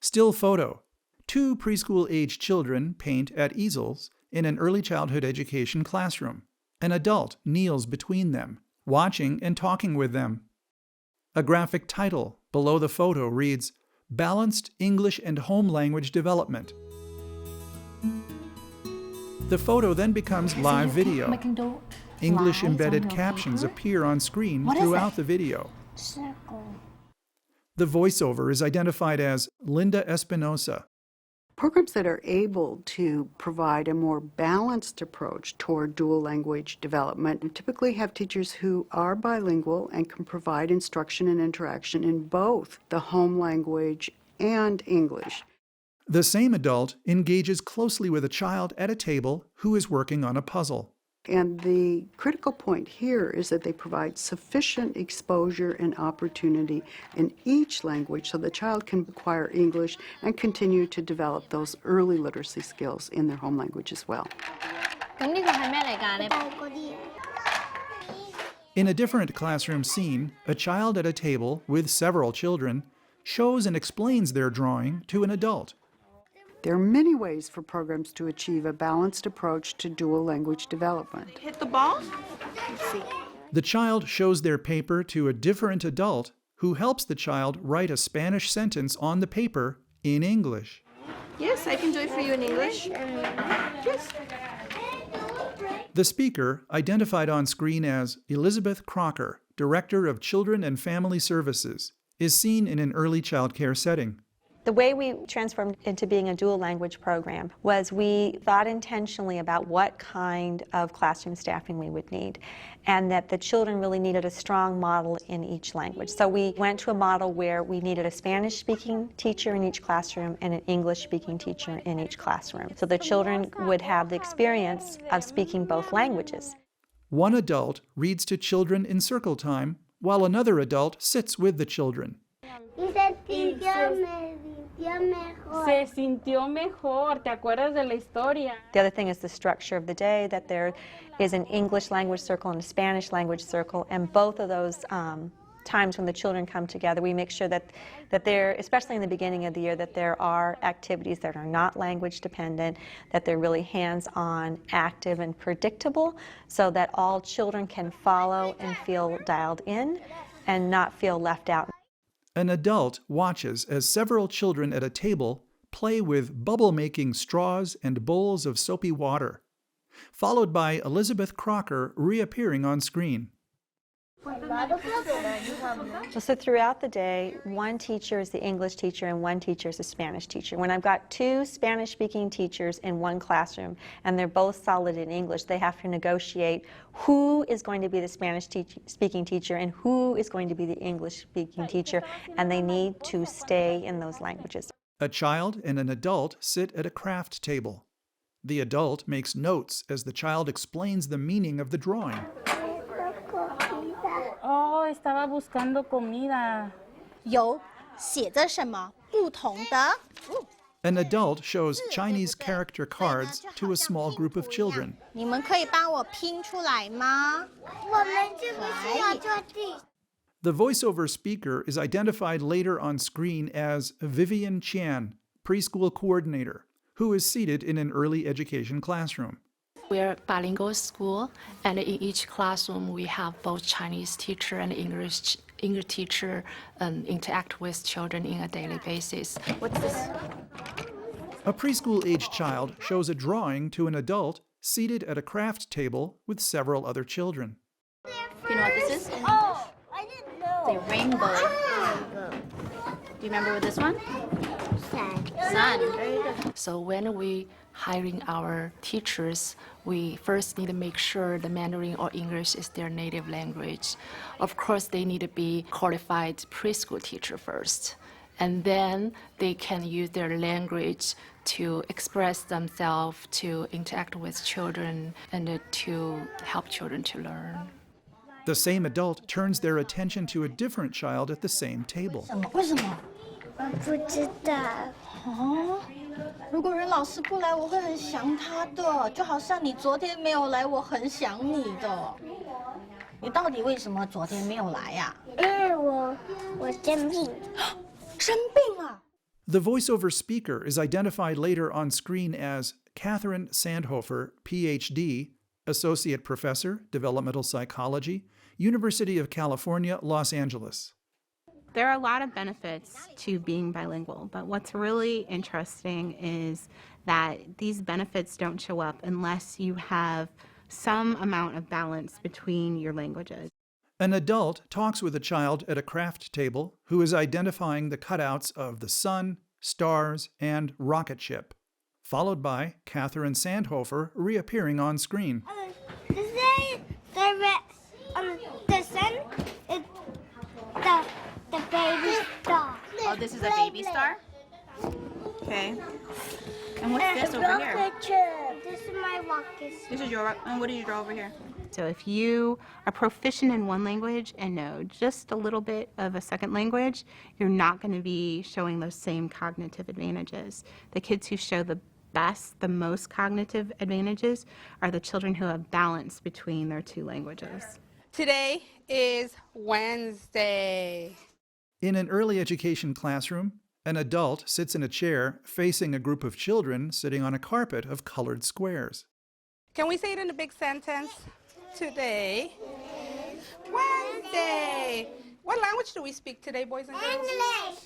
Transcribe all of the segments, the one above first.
Still photo. Two preschool-age children paint at easels in an early childhood education classroom. An adult kneels between them, watching and talking with them. A graphic title below the photo reads, Balanced English and Home Language Development. The photo then becomes live video. English embedded captions appear on screen throughout the video. The voiceover is identified as Linda Espinosa. Programs that are able to provide a more balanced approach toward dual language development typically have teachers who are bilingual and can provide instruction and interaction in both the home language and English. The same adult engages closely with a child at a table who is working on a puzzle. And the critical point here is that they provide sufficient exposure and opportunity in each language so the child can acquire English and continue to develop those early literacy skills in their home language as well. In a different classroom scene, a child at a table with several children shows and explains their drawing to an adult. There are many ways for programs to achieve a balanced approach to dual language development. Hit the ball? Let's see. The child shows their paper to a different adult who helps the child write a Spanish sentence on the paper in English. Yes, I can do it for you in English. Yes. The speaker, identified on screen as Elizabeth Crocker, Director of Children and Family Services, is seen in an early child care setting. The way we transformed into being a dual language program was we thought intentionally about what kind of classroom staffing we would need, and that the children really needed a strong model in each language. So we went to a model where we needed a Spanish-speaking teacher in each classroom and an English-speaking teacher in each classroom. So the children would have the experience of speaking both languages. One adult reads to children in circle time, while another adult sits with the children. Se sintió mejor, ¿te acuerdas de la historia? The other thing is the structure of the day, that there is an English language circle and a Spanish language circle, and both of those times when the children come together, we make sure that there, especially in the beginning of the year, that there are activities that are not language dependent, that they're really hands-on, active, and predictable, so that all children can follow and feel dialed in and not feel left out. An adult watches as several children at a table play with bubble-making straws and bowls of soapy water, followed by Elizabeth Crocker reappearing on screen. So throughout the day, one teacher is the English teacher and one teacher is the Spanish teacher. When I've got two Spanish-speaking teachers in one classroom and they're both solid in English, they have to negotiate who is going to be the Spanish-speaking teacher and who is going to be the English-speaking teacher, and they need to stay in those languages. A child and an adult sit at a craft table. The adult makes notes as the child explains the meaning of the drawing. Oh, estaba buscando comida. 有写着什么不同的 An adult shows Chinese character cards to a small group of children. 你们可以帮我拼出来吗？我们是不是要做地？ The voiceover speaker is identified later on screen as Vivian Qian, preschool coordinator, who is seated in an early education classroom. We're a bilingual school, and in each classroom we have both Chinese teacher and English teacher interact with children on a daily basis. What's this? A preschool-age child shows a drawing to an adult seated at a craft table with several other children. You know what this is? Oh, I didn't know. It's a rainbow. Do you remember what this one? Sun. Very good. So when we hiring our teachers, we first need to make sure the Mandarin or English is their native language. Of course, they need to be qualified preschool teacher first. And then they can use their language to express themselves, to interact with children, and to help children to learn. The same adult turns their attention to a different child at the same table. 为什么？不知道。哦，如果任老师不来，我会很想他的，就好像你昨天没有来，我很想你的。你到底为什么昨天没有来呀？因为我生病。生病了。The voiceover speaker is identified later on screen as Catherine Sandhofer, Ph.D., Associate Professor, Developmental Psychology, University of California, Los Angeles. There are a lot of benefits to being bilingual, but what's really interesting is that these benefits don't show up unless you have some amount of balance between your languages. An adult talks with a child at a craft table who is identifying the cutouts of the sun, stars, and rocket ship, followed by Catherine Sandhofer reappearing on screen. The sun is the baby star. Oh, this is a baby star? Okay. And what's this over here? Rocket ship. This is my rocket. This is your, and what did you draw over here? So if you are proficient in one language and know just a little bit of a second language, you're not going to be showing those same cognitive advantages. The kids who show the best, the most cognitive advantages are the children who have balance between their two languages. Today is Wednesday. In an early education classroom, an adult sits in a chair facing a group of children sitting on a carpet of colored squares. Can we say it in a big sentence? Today, Wednesday. What language do we speak today, boys and girls? English.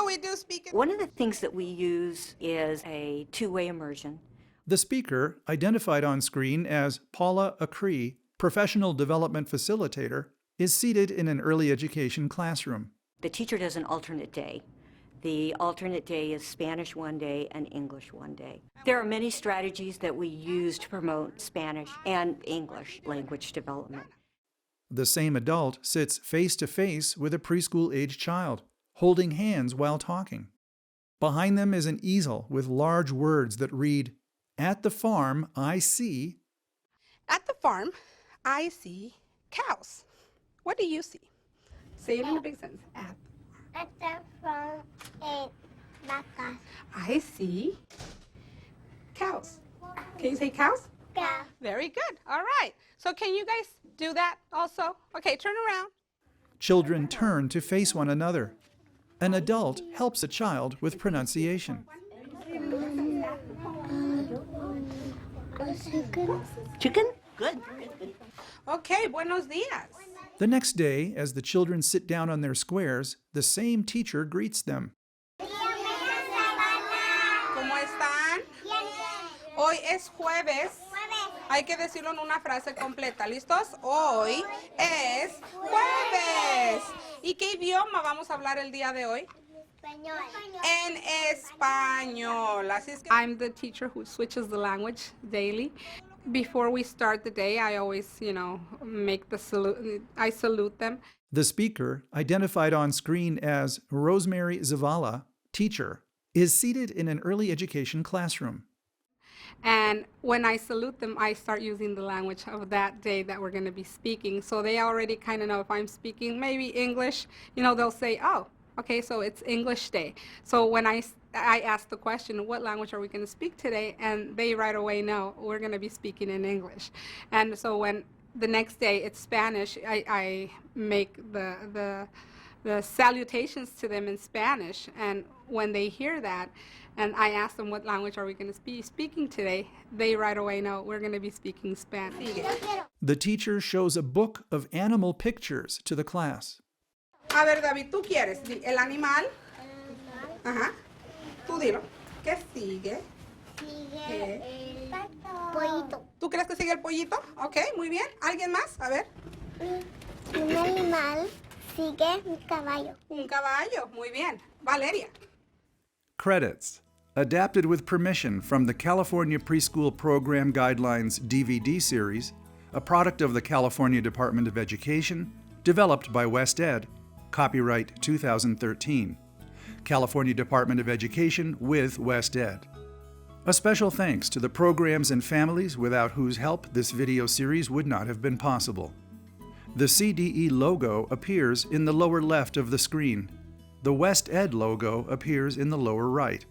We do speak it. One of the things that we use is a two-way immersion. The speaker, identified on screen as Paula Acree, Professional Development Facilitator, is seated in an early education classroom. The teacher does an alternate day. The alternate day is Spanish one day and English one day. There are many strategies that we use to promote Spanish and English language development. The same adult sits face to face with a preschool-age child, holding hands while talking. Behind them is an easel with large words that read, "At the farm, I see." At the farm, I see cows. What do you see? Say it in a big sentence. At the farm, vacas. I see cows. Can you say cows? Cow. Very good. All right. So can you guys do that also? Okay, turn around. Children turn to face one another. An adult helps a child with pronunciation. Chicken? Good. Okay, buenos dias. The next day, as the children sit down on their squares, the same teacher greets them. ¿Cómo están? Hoy es jueves. Hay que decirlo en una frase completa. ¿Listos? Hoy es jueves. ¿Y qué idioma vamos a hablar el día de hoy? En español. Así es que I'm the teacher who switches the language daily. Before we start the day, I always, make the salute. I salute them. The speaker, identified on screen as Rosemary Zavala, teacher, is seated in an early education classroom. And when I salute them, I start using the language of that day that we're going to be speaking. So they already kind of know if I'm speaking maybe English, they'll say, oh, okay, so it's English day. So when I ask the question, what language are we going to speak today? And they right away know we're going to be speaking in English. And so when the next day it's Spanish, I make the salutations to them in Spanish. And when they hear that, and I ask them what language are we going to be speaking today, they right away know we're going to be speaking Spanish. The teacher shows a book of animal pictures to the class. A ver, David, ¿tú quieres? El animal. Ajá. Tú dilo. ¿Qué sigue? Sigue el pollito. ¿Tú crees que sigue el pollito? Ok, muy bien. ¿Alguien más? A ver. Un animal sigue un caballo. Un caballo. Muy bien. Valeria. Credits. Adapted with permission from the California Preschool Program Guidelines DVD series, a product of the California Department of Education, developed by West Ed. Copyright 2013. California Department of Education with West Ed. A special thanks to the programs and families without whose help this video series would not have been possible. The CDE logo appears in the lower left of the screen. The West Ed logo appears in the lower right.